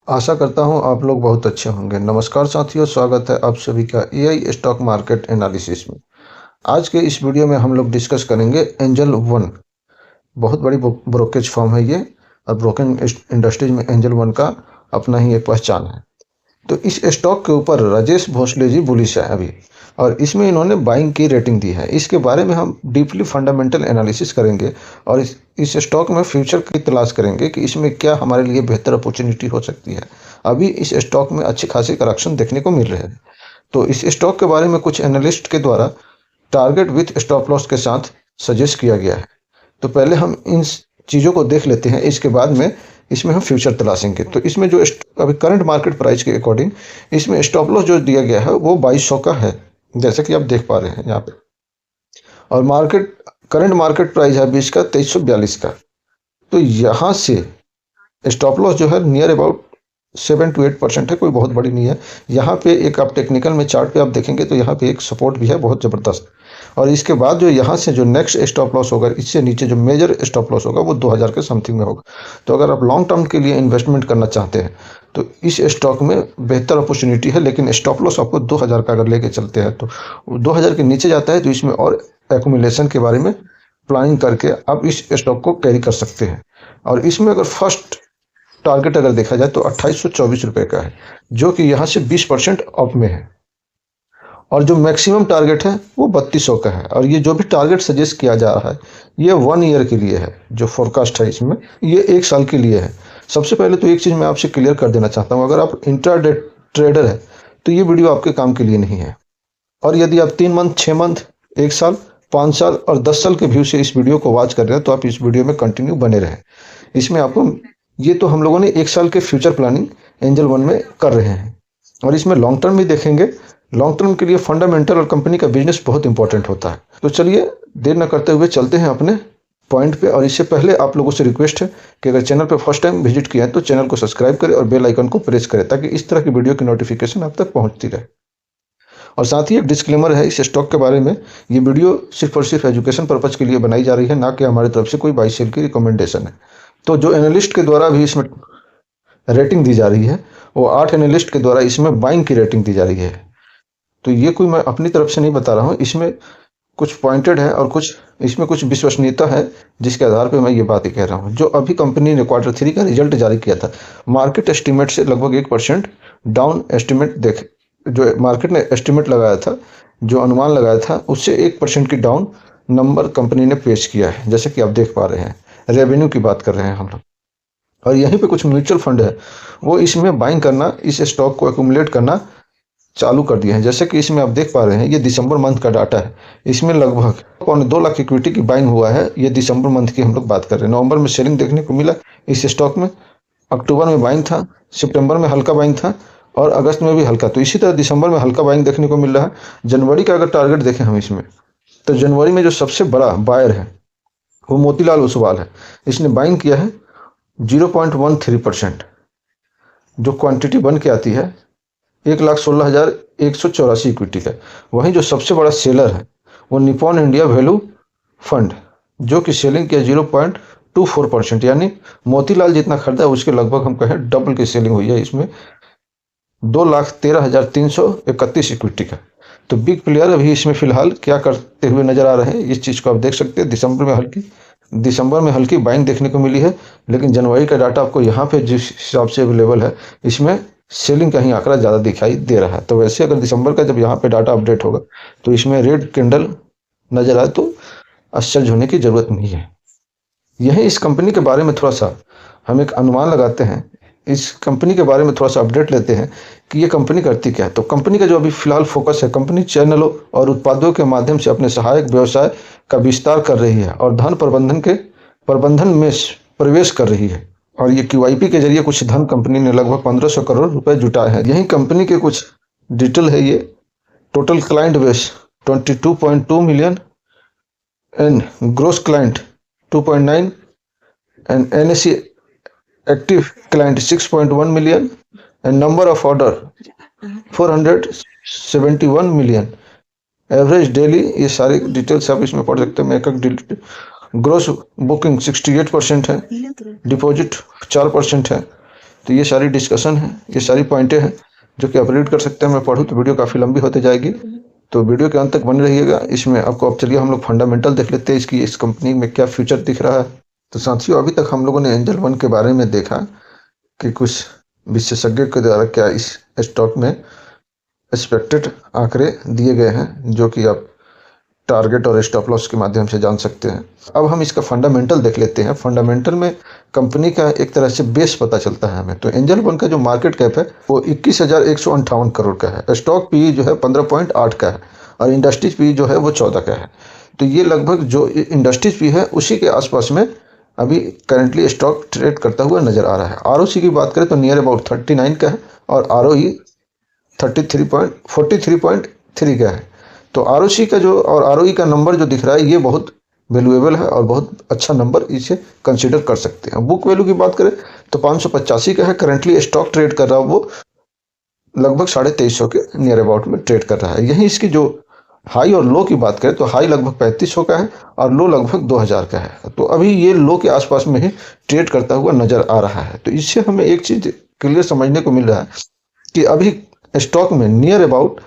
आशा करता हूँ आप लोग बहुत अच्छे होंगे। नमस्कार साथियों, स्वागत है आप सभी का एआई स्टॉक मार्केट एनालिसिस में। आज के इस वीडियो में हम लोग डिस्कस करेंगे एंजल वन। बहुत बड़ी ब्रोकेज फर्म है ये, और ब्रोकिंग इंडस्ट्रीज में एंजल वन का अपना ही एक पहचान है। तो इस स्टॉक के ऊपर राजेश भोसले जी बुलिश है अभी, और इसमें इन्होंने बाइंग की रेटिंग दी है। इसके बारे में हम डीपली फंडामेंटल एनालिसिस करेंगे और इस स्टॉक में फ्यूचर की तलाश करेंगे कि इसमें क्या हमारे लिए बेहतर अपॉर्चुनिटी हो सकती है। अभी इस स्टॉक में अच्छी खासी करेक्शन देखने को मिल रहे हैं। तो इस स्टॉक के बारे में कुछ एनालिस्ट के द्वारा टारगेट विथ स्टॉप लॉस के साथ सजेस्ट किया गया है। तो पहले हम इन चीज़ों को देख लेते हैं, इसके बाद में इसमें हम फ्यूचर तलाशेंगे। तो इसमें जो अभी करंट मार्केट प्राइस के अकॉर्डिंग इसमें स्टॉप लॉस जो दिया गया है वो 2200 का है, जैसे कि आप देख पा रहे हैं यहाँ पे। और करंट मार्केट प्राइस है अभी इसका 2342 का। तो यहाँ से स्टॉप लॉस जो है नियर अबाउट 7 to 8% है, कोई बहुत बड़ी नहीं है। यहाँ पे एक आप टेक्निकल में चार्ट पे आप देखेंगे तो यहाँ पे एक सपोर्ट भी है बहुत ज़बरदस्त। और इसके बाद जो यहाँ से जो नेक्स्ट स्टॉप लॉस होगा, इससे नीचे जो मेजर स्टॉप लॉस होगा वो 2000 के समथिंग में होगा। तो अगर आप लॉन्ग टर्म के लिए इन्वेस्टमेंट करना चाहते हैं तो इस स्टॉक में बेहतर अपॉर्चुनिटी है। लेकिन स्टॉप लॉस आपको 2000 का अगर लेके चलते हैं तो 2000 के नीचे जाता है तो इसमें और एक्यूमुलेशन के बारे में प्लानिंग करके आप इस स्टॉक को कैरी कर सकते हैं। और इसमें अगर फर्स्ट टारगेट अगर देखा जाए तो 2824 रुपये का है, जो कि यहाँ से 20% अप में है। और जो मैक्सिमम टारगेट है वो 3200 का है। और ये जो भी टारगेट सजेस्ट किया जा रहा है ये 1 ईयर के लिए है। जो फोरकास्ट है इसमें ये 1 साल के लिए है। सबसे पहले तो एक चीज़ मैं आपसे क्लियर कर देना चाहता हूँ, अगर आप इंट्राडे ट्रेडर है तो ये वीडियो आपके काम के लिए नहीं है। और यदि आप 3 मंथ, 6 मंथ, 1 साल, 5 साल और 10 साल के व्यू से इस वीडियो को वॉच कर रहे हैं तो आप इस वीडियो में कंटिन्यू बने रहें। इसमें आपको ये तो हम लोगों ने 1 साल के फ्यूचर प्लानिंग एंजल वन में कर रहे हैं, और इसमें लॉन्ग टर्म भी देखेंगे। लॉन्ग टर्म के लिए फंडामेंटल और कंपनी का बिजनेस बहुत इंपॉर्टेंट होता है। तो चलिए देर न करते हुए चलते हैं अपने पॉइंट पे। और इससे पहले आप लोगों से रिक्वेस्ट है कि अगर चैनल पे फर्स्ट टाइम विजिट किया है तो चैनल को सब्सक्राइब करें और बेल आइकन को प्रेस करें, ताकि इस तरह की वीडियो की नोटिफिकेशन आप तक पहुंचती रहे। और साथ ही एक डिस्क्लेमर है इस स्टॉक के बारे में, ये वीडियो सिर्फ और सिर्फ एजुकेशन पर्पज़ के लिए बनाई जा रही है, ना कि हमारी तरफ से कोई बाई सेल की रिकमेंडेशन है। तो जो एनालिस्ट के द्वारा भी इसमें रेटिंग दी जा रही है वो 8 एनालिस्ट के द्वारा इसमें बाइंग की रेटिंग दी जा रही है। तो ये कोई मैं अपनी तरफ से नहीं बता रहा हूँ, इसमें कुछ पॉइंटेड है और इसमें कुछ विश्वसनीयता है जिसके आधार पे मैं ये बात ही कह रहा हूँ। जो अभी कंपनी ने Q3 का रिजल्ट जारी किया था, मार्केट एस्टिमेट से लगभग 1% डाउन एस्टिमेट जो मार्केट ने एस्टिमेट लगाया था, जो अनुमान लगाया था उससे 1% की डाउन नंबर कंपनी ने पेश किया है, जैसे कि आप देख पा रहे हैं। रेवेन्यू की बात कर रहे हैं हम लोग। और यहीं पे कुछ म्यूचुअल फंड है वो इसमें बाइंग करना, इस स्टॉक को एक्यूमुलेट करना चालू कर दिए हैं। जैसे कि इसमें आप देख पा रहे हैं ये दिसंबर मंथ का डाटा है। इसमें लगभग 2 लाख इक्विटी की बाइंग हुआ है। ये दिसंबर मंथ की हम लोग बात कर रहे हैं। नवंबर में सेलिंग देखने को मिला इस स्टॉक में, अक्टूबर में बाइंग था, सितंबर में हल्का बाइंग था और अगस्त में भी हल्का। तो इसी तरह दिसंबर में हल्का बाइंग देखने को मिल रहा है। जनवरी का अगर टारगेट देखें हम इसमें, तो जनवरी में जो सबसे बड़ा बायर है वो मोतीलाल ओसवाल है। इसने बाइंग किया है 0.13%, जो क्वांटिटी बन के आती है 1,16,184 इक्विटी का। वहीं जो सबसे बड़ा सेलर है वो निपॉन इंडिया वैल्यू फंड, जो कि सेलिंग किया 0.24%, यानी मोतीलाल जितना खरीदा है उसके लगभग हम कहें डबल की सेलिंग हुई है इसमें 2,13,331 इक्विटी का। तो बिग प्लेयर अभी इसमें फिलहाल क्या करते हुए नजर आ रहे हैं, इस चीज़ को आप देख सकते हैं। दिसंबर में हल्की बाइंग देखने को मिली है, लेकिन जनवरी का डाटा आपको यहाँ पे जिस हिसाब से अवेलेबल है इसमें सेलिंग का ही आंकड़ा ज़्यादा दिखाई दे रहा है। तो वैसे अगर दिसंबर का जब यहाँ पे डाटा अपडेट होगा तो इसमें रेड कैंडल नजर आए तो आश्चर्य होने की ज़रूरत नहीं है। यही इस कंपनी के बारे में थोड़ा सा हम एक अनुमान लगाते हैं, इस कंपनी के बारे में थोड़ा सा अपडेट लेते हैं कि ये कंपनी करती क्या है। तो कंपनी का जो अभी फिलहाल फोकस है, कंपनी चैनलों और उत्पादों के माध्यम से अपने सहायक व्यवसाय का विस्तार कर रही है और धन प्रबंधन में प्रवेश कर रही है। और ये QIP के जरिए कुछ धन कंपनी ने लगभग 1500 करोड़ रुपए जुटाए हैं। यही कंपनी के कुछ डिटेल है। ये total client base 22.2 million and gross client 2.9 and NSE active client 6.1 million and number of order 471 million. Average daily, ये सारी डिटेल्स आप इसमें पढ़ सकते हैं। मैं एक ग्रोस बुकिंग 68% है, डिपॉजिट 4% है, तो ये सारी डिस्कशन है, ये सारी पॉइंटें हैं जो कि आप रीड कर सकते हैं। मैं पढ़ूँ तो वीडियो काफ़ी लंबी होते जाएगी, तो वीडियो के अंत तक बने रहिएगा। इसमें आपको अब चलिए हम लोग फंडामेंटल देख लेते हैं इसकी, इस कंपनी में क्या फ्यूचर दिख रहा है। तो साथियों, अभी तक हम लोगों ने एंजल वन के बारे में देखा कि कुछ विशेषज्ञों के द्वारा क्या इस स्टॉक में एक्सपेक्टेड आंकड़े दिए गए हैं, जो कि आप टारगेट और स्टॉप लॉस के माध्यम से जान सकते हैं। अब हम इसका फंडामेंटल देख लेते हैं। फंडामेंटल में कंपनी का एक तरह से बेस पता चलता है हमें। तो एंजल वन का जो मार्केट कैप है वो 21,158 करोड़ का है। स्टॉक पी जो है 15.8 का है और इंडस्ट्रीज पी जो है वो 14 का है। तो ये लगभग जो इंडस्ट्रीज पी है उसी के आसपास में अभी करंटली स्टॉक ट्रेड करता हुआ नजर आ रहा है। आरओसी की बात करें तो नियर अबाउट 39 का है और आरओई 43.3 का है। तो आरओसी का जो और आरओई का नंबर जो दिख रहा है ये बहुत वैल्यूएबल है और बहुत अच्छा नंबर इसे कंसीडर कर सकते हैं। बुक वैल्यू की बात करें तो 585 का है। करंटली स्टॉक ट्रेड कर रहा है वो लगभग 2350 के नियर अबाउट में ट्रेड कर रहा है। यही इसकी जो हाई और लो की बात करें तो हाई लगभग 3500 का है और लो लगभग 2000 का है। तो अभी ये लो के आसपास में ही ट्रेड करता हुआ नजर आ रहा है। तो इससे हमें एक चीज क्लियर समझने को मिल रहा है कि अभी स्टॉक में नियर अबाउट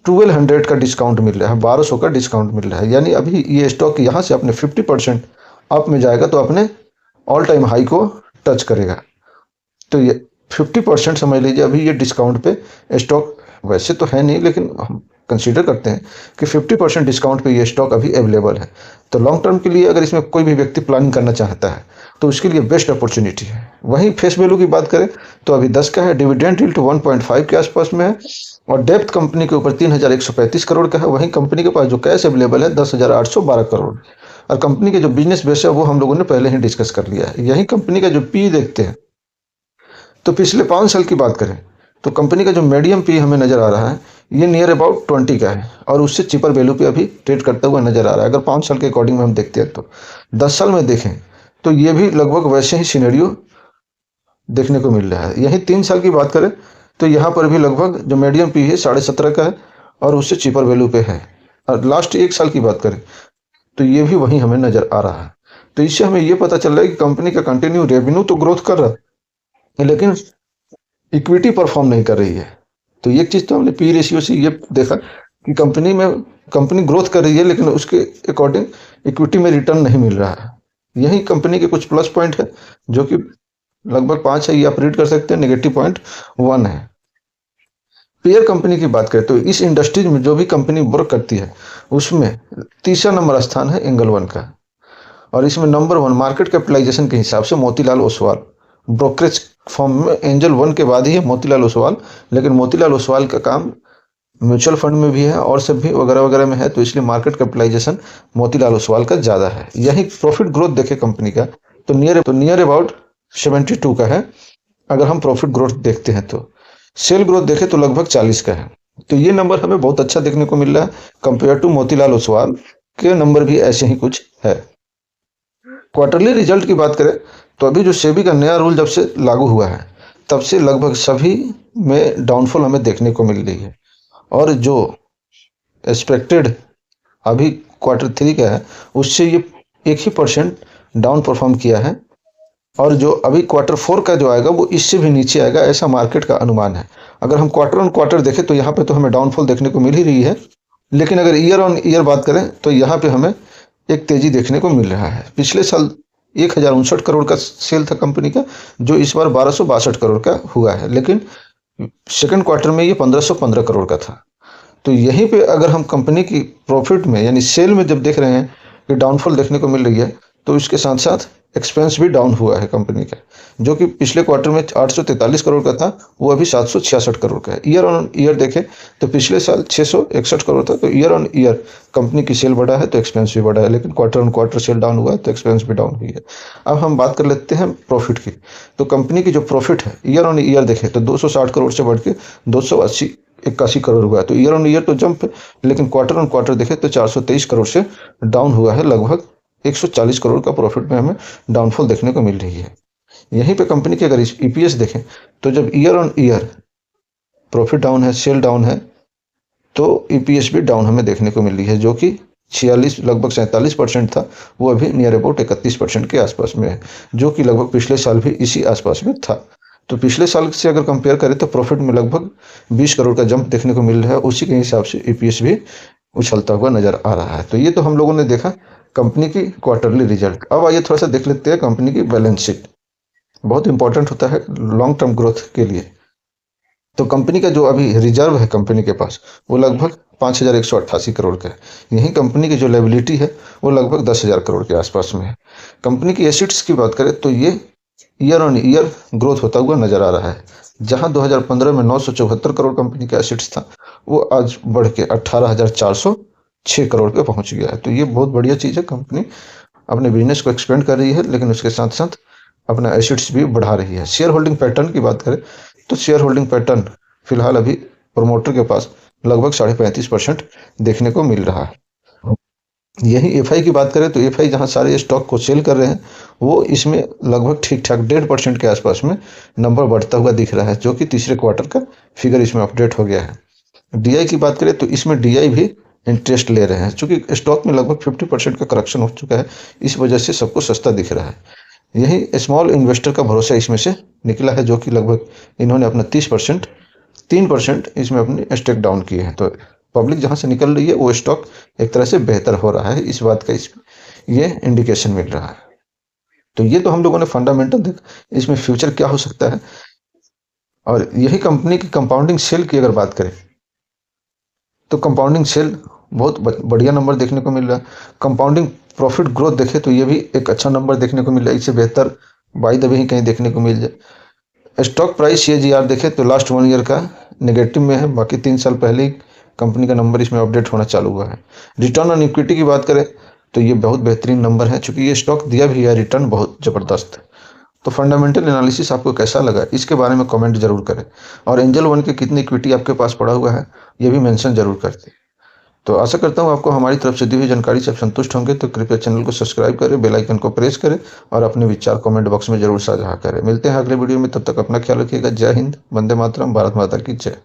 1200 का डिस्काउंट मिल रहा है, 1200 का डिस्काउंट मिल रहा है। यानी अभी ये स्टॉक यहाँ से अपने 50% अप में जाएगा तो अपने ऑल टाइम हाई को टच करेगा। तो ये 50% समझ लीजिए अभी ये डिस्काउंट पे स्टॉक वैसे तो है नहीं, लेकिन हम कंसीडर करते हैं कि 50% डिस्काउंट पे ये स्टॉक अभी अवेलेबल है। तो लॉन्ग टर्म के लिए अगर इसमें कोई भी व्यक्ति प्लानिंग करना चाहता है तो उसके लिए बेस्ट अपॉर्चुनिटी है। वहीं फेस वैल्यू की बात करें तो अभी 10 का है, डिविडेंड यील्ड 1.5 के आसपास में है और डेप्थ कंपनी के ऊपर 3135 करोड़ का है। वहीं कंपनी के पास जो कैश अवेलेबल है 10,812 करोड़ और कंपनी के जो बिजनेस बेस है वो हम लोगों ने पहले ही डिस्कस कर लिया है। यही कंपनी का जो पी देखते हैं तो पिछले 5 साल की बात करें तो कंपनी का जो मीडियम पी हमें नजर आ रहा है ये नियर अबाउट 20 का है और उससे चीपर वैल्यू पे अभी ट्रेड करता हुआ नजर आ रहा है। अगर 5 साल के अकॉर्डिंग में हम देखते हैं तो 10 साल में देखें तो ये भी लगभग वैसे ही सिनेरियो देखने को मिल रहा है। यही 3 साल की बात करें तो यहाँ पर भी लगभग जो मीडियम पी है 17.5 का है और उससे चीपर वैल्यू पे है। और लास्ट 1 साल की बात करें तो ये भी वहीं हमें नजर आ रहा है। तो इससे हमें ये पता चल रहा है कि कंपनी का कंटिन्यू रेवेन्यू तो ग्रोथ कर रहा है लेकिन इक्विटी परफॉर्म नहीं कर रही है। तो एक चीज तो हमने पी रेशियो से ये देखा कि कंपनी ग्रोथ कर रही है लेकिन उसके अकॉर्डिंग इक्विटी में रिटर्न नहीं मिल रहा है। यही कंपनी के कुछ प्लस पॉइंट है जो कि लगभग 5 है, ये आप रीड कर सकते हैं। नेगेटिव पॉइंट 1 है। पेयर कंपनी की बात करें तो इस इंडस्ट्रीज में जो भी कंपनी वर्क करती है उसमें तीसरा नंबर स्थान है एंगल वन का और इसमें नंबर 1 मार्केट कैपिटलाइजेशन के हिसाब से मोतीलाल ओसवाल। ब्रोकरेज फॉर्म में एंजल वन के बाद ही है मोतीलाल ओसवाल, लेकिन मोतीलाल ओसवाल का काम म्यूचुअल फंड में भी है और सब भी वगैरह वगैरह में है, तो इसलिए मार्केट कैपिटलाइजेशन मोतीलाल ओसवाल का ज़्यादा है। यही प्रॉफिट ग्रोथ देखे कंपनी का तो नियर अबाउट 72 का है। अगर हम प्रॉफिट ग्रोथ देखते हैं तो सेल ग्रोथ देखें तो लगभग 40 का है। तो ये नंबर हमें बहुत अच्छा देखने को मिल रहा है कंपेयर टू मोतीलाल ओसवाल के नंबर भी ऐसे ही कुछ है। क्वार्टरली रिजल्ट की बात करें तो अभी जो सेबी का नया रूल जब से लागू हुआ है तब से लगभग सभी में डाउनफॉल हमें देखने को मिल रही है और जो एक्सपेक्टेड अभी Q3 का है उससे ये 1% डाउन परफॉर्म किया है और जो अभी Q4 का जो आएगा वो इससे भी नीचे आएगा, ऐसा मार्केट का अनुमान है। अगर हम क्वार्टर ऑन क्वार्टर देखें तो यहाँ पे तो हमें डाउनफॉल देखने को मिल ही रही है, लेकिन अगर ईयर ऑन ईयर बात करें तो यहाँ पे हमें एक तेजी देखने को मिल रहा है। पिछले साल 1059 करोड़ का सेल था कंपनी का, जो इस बार 1262 करोड़ का हुआ है, लेकिन सेकंड क्वार्टर में ये 1515 करोड़ का था। तो यहीं पे अगर हम कंपनी की प्रॉफिट में यानी सेल में जब देख रहे हैं कि डाउनफॉल देखने को मिल रही है तो इसके साथ साथ एक्सपेंस भी डाउन हुआ है कंपनी का, जो कि पिछले क्वार्टर में 843 करोड़ का था वो अभी 766 करोड़ का है। ईयर ऑन ईयर देखें तो पिछले साल 661 करोड़ था। तो ईयर ऑन ईयर कंपनी की सेल बढ़ा है तो एक्सपेंस भी बढ़ा है, लेकिन quarter on quarter sale down हुआ है तो एक्सपेंस भी डाउन हुई है। अब हम बात कर लेते हैं प्रॉफिट की। तो कंपनी की जो प्रॉफिट है ईयर ऑन ईयर देखें तो 260 करोड़ से बढ़ के 281 करोड़ हुआ है। तो ईयर ऑन ईयर तो जंप है, लेकिन क्वार्टर ऑन क्वार्टर देखें तो 423 करोड़ से डाउन हुआ है। लगभग 140 करोड़ का प्रॉफिट में हमें डाउनफॉल देखने को मिल रही है। यहीं पे कंपनी की अगर ईपीएस देखें तो जब year on year profit down है, सेल डाउन है, तो ईपीएस भी डाउन हमें देखने को मिल रही है, जो कि 46 लगभग 47% था, वो अभी नियर अबाउट 31% के आसपास में है, जो कि लगभग पिछले साल भी इसी आसपास में था। तो पिछले साल से अगर कंपेयर करें तो प्रॉफिट में लगभग 20 करोड़ का जंप देखने को मिल रहा है। उसी के हिसाब से ईपीएस भी उछलता हुआ नजर आ रहा है। तो ये तो हम लोगों ने देखा कंपनी की क्वार्टरली रिजल्ट। अब आइए थोड़ा सा देख लेते हैं कंपनी की बैलेंस शीट। बहुत इंपॉर्टेंट होता है लॉन्ग टर्म ग्रोथ के लिए। तो कंपनी का जो अभी रिजर्व है कंपनी के पास वो लगभग 5,188 करोड़ का है। यही कंपनी की जो लायबिलिटी है वो लगभग 10,000 करोड़ के आसपास में है। कंपनी की एसेट्स की बात करें तो ये ईयर ऑन ईयर ग्रोथ होता हुआ नजर आ रहा है। जहां 2015 में 974 करोड़ कंपनी का एसेट्स था, वो आज बढ़ के 18,406 करोड़ पे पहुंच गया है। तो ये बहुत बढ़िया चीज़ है। कंपनी अपने बिजनेस को एक्सपेंड कर रही है, लेकिन उसके साथ साथ अपना एसेट्स भी बढ़ा रही है। शेयर होल्डिंग पैटर्न की बात करें तो शेयर होल्डिंग पैटर्न फिलहाल अभी प्रोमोटर के पास लगभग 35.5% देखने को मिल रहा है। यही एफआई की बात करें तो एफआई जहां सारे स्टॉक को सेल कर रहे हैं, वो इसमें लगभग ठीक ठाक 1.5% के आसपास में नंबर बढ़ता हुआ दिख रहा है, जो कि तीसरे क्वार्टर का फिगर इसमें अपडेट हो गया है। डीआई की बात करें तो इसमें डीआई भी इंटरेस्ट ले रहे हैं। चूंकि स्टॉक में लगभग 50% का करेक्शन हो चुका है, इस वजह से सबको सस्ता दिख रहा है। यही स्मॉल इन्वेस्टर का भरोसा इसमें से निकला है, जो कि लगभग इन्होंने अपना 3% इसमें अपनी स्टेक डाउन किए हैं। तो पब्लिक जहां से निकल रही है वो स्टॉक एक तरह से बेहतर हो रहा है, इस बात का ये इंडिकेशन मिल रहा है। तो ये तो हम लोगों ने फंडामेंटल देख, इसमें फ्यूचर क्या हो सकता है। और यही कंपनी की कंपाउंडिंग सेल की अगर बात करें तो कंपाउंडिंग सेल बहुत बढ़िया नंबर देखने को मिल रहा है। कंपाउंडिंग प्रॉफिट ग्रोथ देखे तो ये भी एक अच्छा नंबर देखने को मिल रहा है। इससे बेहतर बाई द वे ही कहीं देखने को मिल जाए। स्टॉक प्राइस सीएजीआर देखे तो लास्ट 1 ईयर का नेगेटिव में है, बाकी 3 साल पहले ही कंपनी का नंबर इसमें अपडेट होना चालू हुआ है। रिटर्न ऑन इक्विटी की बात करें तो ये बहुत बेहतरीन नंबर है, चूंकि ये स्टॉक दिया भी है, रिटर्न बहुत ज़बरदस्त है। तो फंडामेंटल एनालिसिस आपको कैसा लगा इसके बारे में कमेंट जरूर करें। और एंजल वन के कितनी इक्विटी आपके पास पड़ा हुआ है ये भी मेंशन जरूर करते। तो आशा करता हूँ आपको हमारी तरफ से दी हुई जानकारी से आप संतुष्ट होंगे। तो कृपया चैनल को सब्सक्राइब करें, बेल आइकन को प्रेस करें और अपने विचार कमेंट बॉक्स में जरूर साझा करें। मिलते हैं अगले वीडियो में, तब तक अपना ख्याल रखिएगा। जय हिंद, वंदे मातरम, भारत माता की जय।